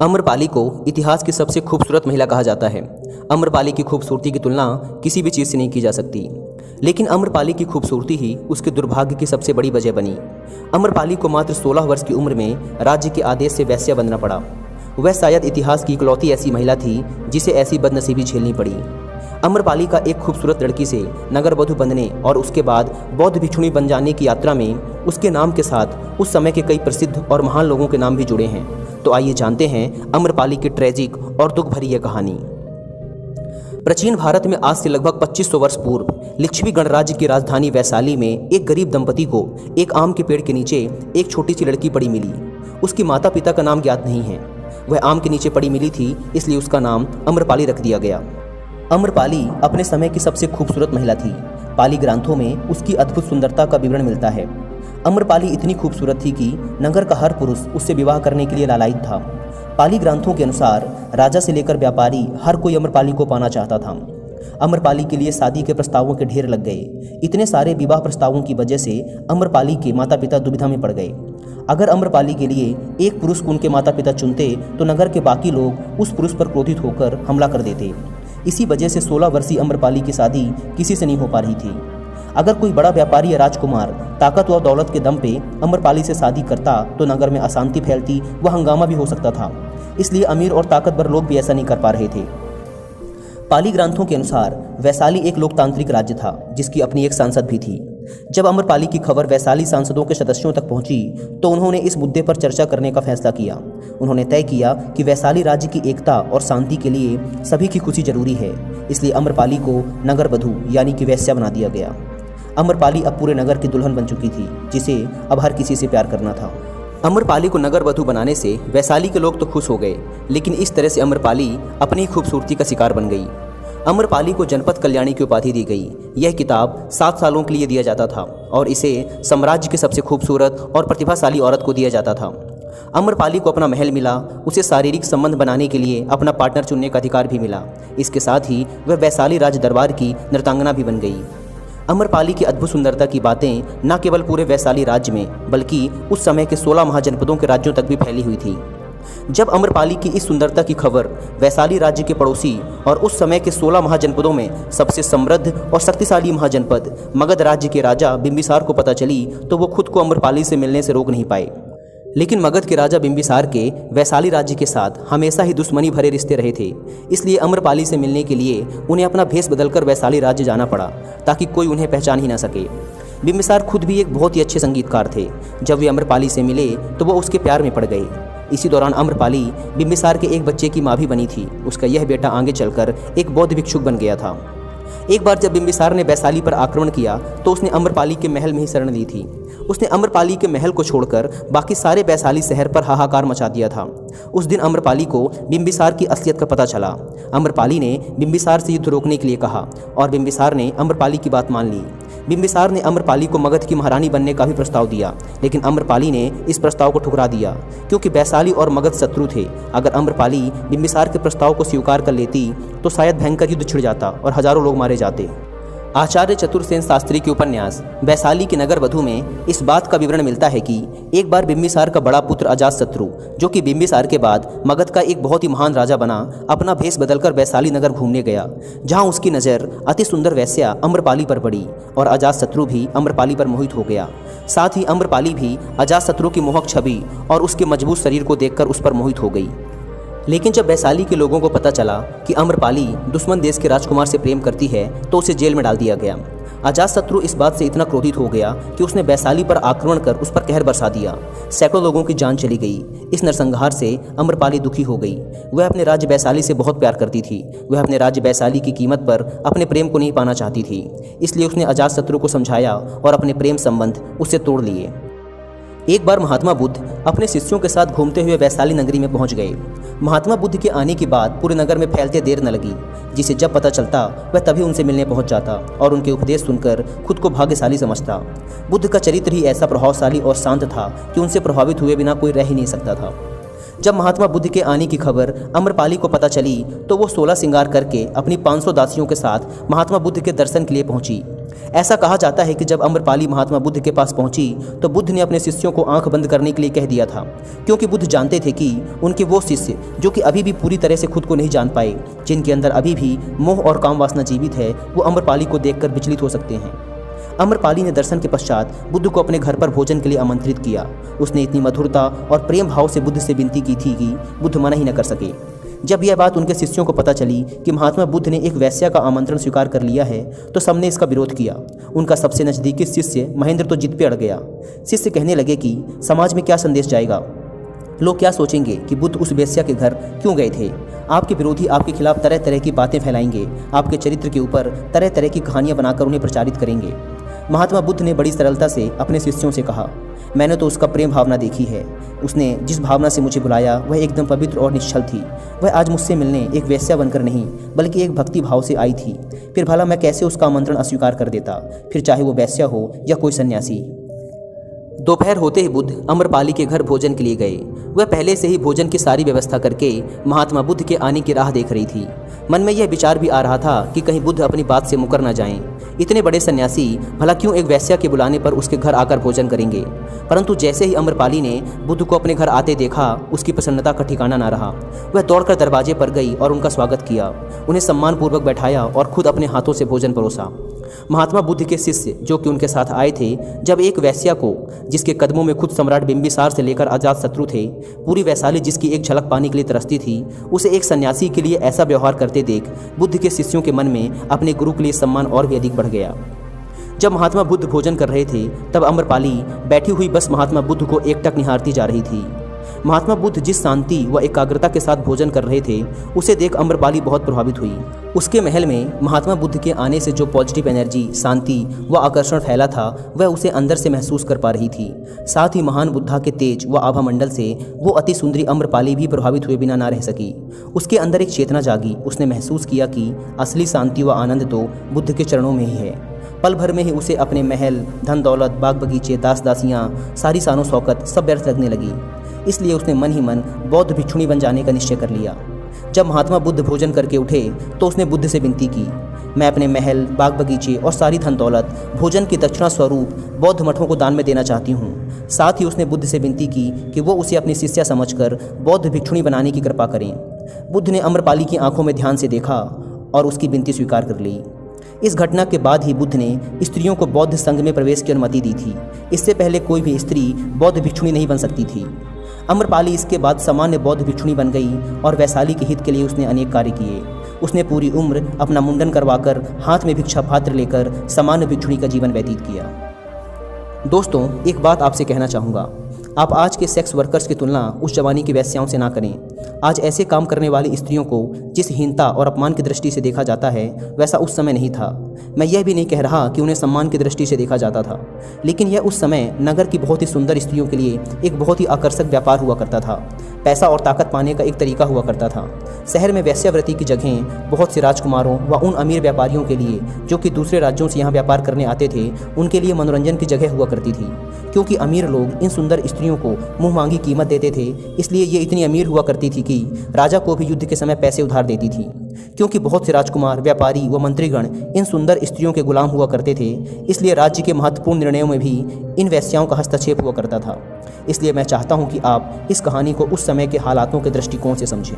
अम्रपाली को इतिहास की सबसे खूबसूरत महिला कहा जाता है। अम्रपाली की खूबसूरती की तुलना किसी भी चीज़ से नहीं की जा सकती, लेकिन अम्रपाली की खूबसूरती ही उसके दुर्भाग्य की सबसे बड़ी वजह बनी। अम्रपाली को मात्र 16 वर्ष की उम्र में राज्य के आदेश से वेश्या बनना पड़ा। वह शायद इतिहास की इकलौती ऐसी महिला थी जिसे ऐसी बदनसीबी झेलनी पड़ी। अम्रपाली का एक खूबसूरत लड़की से नगरवधु बनने और उसके बाद बौद्ध भिक्षुणी बन जाने की यात्रा में उसके नाम के साथ उस समय के कई प्रसिद्ध और महान लोगों के नाम भी जुड़े हैं। तो आइए जानते हैं अम्रपाली की ट्रेजिक और दुख भरी यह कहानी। प्राचीन भारत में आज से लगभग 2500 वर्ष पूर्व लिच्छवी गणराज्य की राजधानी वैशाली में एक गरीब दंपति को एक आम के पेड़ के नीचे एक छोटी सी लड़की पड़ी मिली। उसकी माता पिता का नाम ज्ञात नहीं है। वह आम के नीचे पड़ी मिली थी, इसलिए उसका नाम अम्रपाली रख दिया गया। अम्रपाली अपने समय की सबसे खूबसूरत महिला थी। पाली ग्रंथों में उसकी अद्भुत सुंदरता का विवरण मिलता है। अम्रपाली इतनी खूबसूरत थी कि नगर का हर पुरुष उससे विवाह करने के लिए लालायित था। पाली ग्रंथों के अनुसार राजा से लेकर व्यापारी हर कोई अम्रपाली को पाना चाहता था। अम्रपाली के लिए शादी के प्रस्तावों के ढेर लग गए। इतने सारे विवाह प्रस्तावों की वजह से अम्रपाली के माता पिता दुविधा में पड़ गए। अगर अम्रपाली के लिए एक पुरुष को उनके माता पिता चुनते तो नगर के बाकी लोग उस पुरुष पर क्रोधित होकर हमला कर देते। इसी वजह से 16 वर्षीय अम्रपाली की शादी किसी से नहीं हो पा रही थी। अगर कोई बड़ा व्यापारी या राजकुमार ताकत और दौलत के दम पे अम्रपाली से शादी करता तो नगर में अशांति फैलती व हंगामा भी हो सकता था। इसलिए अमीर और ताकतवर लोग भी ऐसा नहीं कर पा रहे थे। पाली ग्रंथों के अनुसार वैशाली एक लोकतांत्रिक राज्य था जिसकी अपनी एक सांसद भी थी। जब अम्रपाली की खबर वैशाली सांसदों के सदस्यों तक पहुंची तो उन्होंने इस मुद्दे पर चर्चा करने का फैसला किया। उन्होंने तय किया कि वैशाली राज्य की एकता और शांति के लिए सभी की खुशी जरूरी है, इसलिए अम्रपाली को नगरवधु यानी कि वेश्या बना दिया गया। अम्रपाली अब पूरे नगर की दुल्हन बन चुकी थी जिसे अब हर किसी से प्यार करना था। अम्रपाली को नगरवधु बनाने से वैशाली के लोग तो खुश हो गए, लेकिन इस तरह से अम्रपाली अपनी खूबसूरती का शिकार बन गई। अम्रपाली को जनपद कल्याणी की उपाधि दी गई। यह किताब 7 सालों के लिए दिया जाता था और इसे साम्राज्य की सबसे खूबसूरत और प्रतिभाशाली औरत को दिया जाता था। अम्रपाली को अपना महल मिला। उसे शारीरिक संबंध बनाने के लिए अपना पार्टनर चुनने का अधिकार भी मिला। इसके साथ ही वह वैशाली राज दरबार की नृत्यांगना भी बन गई। अम्रपाली की अद्भुत सुंदरता की बातें न केवल पूरे वैशाली राज्य में बल्कि उस समय के 16 महाजनपदों के राज्यों तक भी फैली हुई थी। जब अम्रपाली की इस सुंदरता की खबर वैशाली राज्य के पड़ोसी और उस समय के 16 महाजनपदों में सबसे समृद्ध और शक्तिशाली महाजनपद मगध राज्य के राजा बिंबिसार को पता चली तो वो खुद को अम्रपाली से मिलने से रोक नहीं पाए। लेकिन मगध के राजा बिंबिसार के वैशाली राज्य के साथ हमेशा ही दुश्मनी भरे रिश्ते रहे थे, इसलिए अम्रपाली से मिलने के लिए उन्हें अपना भेष बदलकर वैशाली राज्य जाना पड़ा ताकि कोई उन्हें पहचान ही ना सके। बिंबिसार खुद भी एक बहुत ही अच्छे संगीतकार थे। जब वे अम्रपाली से मिले तो वो उसके प्यार में पड़ गए। इसी दौरान अम्रपाली बिंबिसार के एक बच्चे की माँ भी बनी थी। उसका यह बेटा आगे चलकर एक बौद्ध भिक्षुक बन गया था। एक बार जब बिंबिसार ने वैशाली पर आक्रमण किया तो उसने अम्रपाली के महल में ही शरण ली थी। उसने अम्रपाली के महल को छोड़कर बाकी सारे वैशाली शहर पर हाहाकार मचा दिया था। उस दिन अम्रपाली को बिंबिसार की असलियत का पता चला। अम्रपाली ने बिंबिसार से युद्ध रोकने के लिए कहा और बिंबिसार ने अम्रपाली की बात मान ली। बिंबिसार ने अम्रपाली को मगध की महारानी बनने का भी प्रस्ताव दिया, लेकिन अम्रपाली ने इस प्रस्ताव को ठुकरा दिया क्योंकि वैशाली और मगध शत्रु थे। अगर अम्रपाली बिंबिसार के प्रस्ताव को स्वीकार कर लेती तो शायद भयंकर युद्ध छिड़ जाता और हजारों लोग मारे जाते। आचार्य चतुर्सेन शास्त्री के उपन्यास वैशाली की नगरवधु में इस बात का विवरण मिलता है कि एक बार बिंबिसार का बड़ा पुत्र अजातशत्रु, जो कि बिंबिसार के बाद मगध का एक बहुत ही महान राजा बना, अपना भेष बदलकर वैशाली नगर घूमने गया, जहां उसकी नज़र अति सुंदर वेश्या अम्रपाली पर पड़ी और अजातशत्रु भी अम्रपाली पर मोहित हो गया। साथ ही अम्रपाली भी अजातशत्रु की मोहक छवि और उसके मजबूत शरीर को देखकर उस पर मोहित हो गई। लेकिन जब वैशाली के लोगों को पता चला कि अम्रपाली दुश्मन देश के राजकुमार से प्रेम करती है तो उसे जेल में डाल दिया गया। अजातशत्रु इस बात से इतना क्रोधित हो गया कि उसने वैशाली पर आक्रमण कर उस पर कहर बरसा दिया। सैकड़ों लोगों की जान चली गई। इस नरसंहार से अम्रपाली दुखी हो गई। वह अपने राज्य वैशाली से बहुत प्यार करती थी। वह अपने राज्य वैशाली की कीमत पर अपने प्रेम को नहीं पाना चाहती थी, इसलिए उसने अजातशत्रु को समझाया और अपने प्रेम संबंध उससे तोड़ लिए। एक बार महात्मा बुद्ध अपने शिष्यों के साथ घूमते हुए वैशाली नगरी में पहुंच गए। महात्मा बुद्ध के आने की बात पूरे नगर में फैलते देर न लगी, जिसे जब पता चलता वह तभी उनसे मिलने पहुंच जाता और उनके उपदेश सुनकर खुद को भाग्यशाली समझता। बुद्ध का चरित्र ही ऐसा प्रभावशाली और शांत था कि उनसे प्रभावित हुए बिना कोई रह ही नहीं सकता था। जब महात्मा बुद्ध के आने की खबर अम्रपाली को पता चली तो वो 16 श्रृंगार करके अपनी 500 दासियों के साथ महात्मा बुद्ध के दर्शन के लिए पहुंची। ऐसा कहा जाता है कि जब अम्रपाली महात्मा बुद्ध के पास पहुंची तो बुद्ध ने अपने शिष्यों को आंख बंद करने के लिए कह दिया था, क्योंकि बुद्ध जानते थे कि उनके वो शिष्य जो कि अभी भी पूरी तरह से खुद को नहीं जान पाए, जिनके अंदर अभी भी मोह और काम वासना जीवित है, वो अम्रपाली को देखकर विचलित हो सकते हैं। अम्रपाली ने दर्शन के पश्चात बुद्ध को अपने घर पर भोजन के लिए आमंत्रित किया। उसने इतनी मधुरता और प्रेम भाव से बुद्ध से विनती की थी कि बुद्ध मना ही न कर सके। जब यह बात उनके शिष्यों को पता चली कि महात्मा बुद्ध ने एक वेश्या का आमंत्रण स्वीकार कर लिया है तो सबने इसका विरोध किया। उनका सबसे नज़दीकी शिष्य महेंद्र तो जिद पे अड़ गया। शिष्य कहने लगे कि समाज में क्या संदेश जाएगा, लोग क्या सोचेंगे कि बुद्ध उस वेश्या के घर क्यों गए थे। आपके विरोधी आपके खिलाफ तरह तरह की बातें फैलाएंगे, आपके चरित्र के ऊपर तरह तरह की कहानियां बनाकर उन्हें प्रचारित करेंगे। महात्मा बुद्ध ने बड़ी सरलता से अपने शिष्यों से कहा, मैंने तो उसका प्रेम भावना देखी है। उसने जिस भावना से मुझे बुलाया वह एकदम पवित्र और निश्चल थी। वह आज मुझसे मिलने एक वेश्या बनकर नहीं बल्कि एक भक्ति भाव से आई थी। फिर भला मैं कैसे उसका आमंत्रण अस्वीकार कर देता, फिर चाहे वो वेश्या हो या कोई सन्यासी। दोपहर होते ही बुद्ध अम्रपाली के घर भोजन के लिए गए। वह पहले से ही भोजन की सारी व्यवस्था करके महात्मा बुद्ध के आने की राह देख रही थी। मन में यह विचार भी आ रहा था कि कहीं बुद्ध अपनी बात से मुकर न जाएं। इतने बड़े सन्यासी भला क्यों एक वेश्या के बुलाने पर उसके घर आकर भोजन करेंगे। परंतु जैसे ही अम्रपाली ने बुद्ध को अपने घर आते देखा, उसकी प्रसन्नता का ठिकाना न रहा। वह दौड़कर दरवाजे पर गई और उनका स्वागत किया, उन्हें सम्मानपूर्वक बैठाया और खुद अपने हाथों से भोजन परोसा। महात्मा बुद्ध के शिष्य जो कि उनके साथ आए थे, जब एक वेश्या को, जिसके कदमों में खुद सम्राट बिंबिसार से लेकर अजात शत्रु थे, पूरी वैशाली जिसकी एक झलक पाने के लिए तरसती थी, उसे एक सन्यासी के लिए ऐसा व्यवहार करते देख बुद्ध के शिष्यों के मन में अपने गुरु के लिए सम्मान और भी अधिक बढ़ गया। जब महात्मा बुद्ध भोजन कर रहे थे तब अम्रपाली बैठी हुई बस महात्मा बुद्ध को एकटक निहारती जा रही थी। महात्मा बुद्ध जिस शांति व एकाग्रता के साथ भोजन कर रहे थे उसे देख अम्रपाली बहुत प्रभावित हुई। उसके महल में महात्मा बुद्ध के आने से जो पॉजिटिव एनर्जी, शांति व आकर्षण फैला था वह उसे अंदर से महसूस कर पा रही थी। साथ ही महान बुद्धा के तेज व आभा मंडल से वो अति सुंदरी अम्रपाली भी प्रभावित हुए बिना ना रह सकी। उसके अंदर एक चेतना जागी। उसने महसूस किया कि असली शांति व आनंद तो बुद्ध के चरणों में ही है। पल भर में ही उसे अपने महल, धन दौलत, बाग बगीचे, दास दासियाँ, सारी शानो शौकत सब व्यर्थ लगने लगी। इसलिए उसने मन ही मन बौद्ध भिक्षुणी बन जाने का निश्चय कर लिया। जब महात्मा बुद्ध भोजन करके उठे तो उसने बुद्ध से विनती की, मैं अपने महल, बाग बगीचे और सारी धन दौलत भोजन की दक्षिणा स्वरूप बौद्ध मठों को दान में देना चाहती हूँ। साथ ही उसने बुद्ध से विनती की कि वो उसे अपनी शिष्या समझकर बौद्ध भिक्षुणी बनाने की कृपा करें। बुद्ध ने अम्रपाली की आंखों में ध्यान से देखा और उसकी विनती स्वीकार कर ली। इस घटना के बाद ही बुद्ध ने स्त्रियों को बौद्ध संघ में प्रवेश की अनुमति दी थी। इससे पहले कोई भी स्त्री बौद्ध भिक्षुणी नहीं बन सकती थी। अम्रपाली इसके बाद सामान्य बौद्ध भिक्षुणी बन गई और वैशाली के हित के लिए उसने अनेक कार्य किए। उसने पूरी उम्र अपना मुंडन करवाकर हाथ में भिक्षा पात्र लेकर सामान्य भिक्षुणी का जीवन व्यतीत किया। दोस्तों, एक बात आपसे कहना चाहूँगा, आप आज के सेक्स वर्कर्स की तुलना उस जमाने की वेश्याओं से ना करें। आज ऐसे काम करने वाली स्त्रियों को जिस हीनता और अपमान की दृष्टि से देखा जाता है वैसा उस समय नहीं था। मैं यह भी नहीं कह रहा कि उन्हें सम्मान की दृष्टि से देखा जाता था, लेकिन यह उस समय नगर की बहुत ही सुंदर स्त्रियों के लिए एक बहुत ही आकर्षक व्यापार हुआ करता था। पैसा और ताकत पाने का एक तरीका हुआ करता था। शहर में वेश्यावृत्ति की जगह बहुत से राजकुमारों व उन अमीर व्यापारियों के लिए जो कि दूसरे राज्यों से यहाँ व्यापार करने आते थे, उनके लिए मनोरंजन की जगह हुआ करती थी। क्योंकि अमीर लोग इन सुंदर स्त्रियों को मुँह मांगी कीमत देते थे, इसलिए ये इतनी अमीर हुआ करती थी कि राजा को भी युद्ध के समय पैसे उधार देती थी। क्योंकि बहुत से राजकुमार, व्यापारी व मंत्रीगण इन सुंदर स्त्रियों के गुलाम हुआ करते थे, इसलिए राज्य के महत्वपूर्ण निर्णयों में भी इन वेश्याओं का हस्तक्षेप हुआ करता था। इसलिए मैं चाहता हूँ कि आप इस कहानी को उस समय के हालातों के दृष्टिकोण से समझें।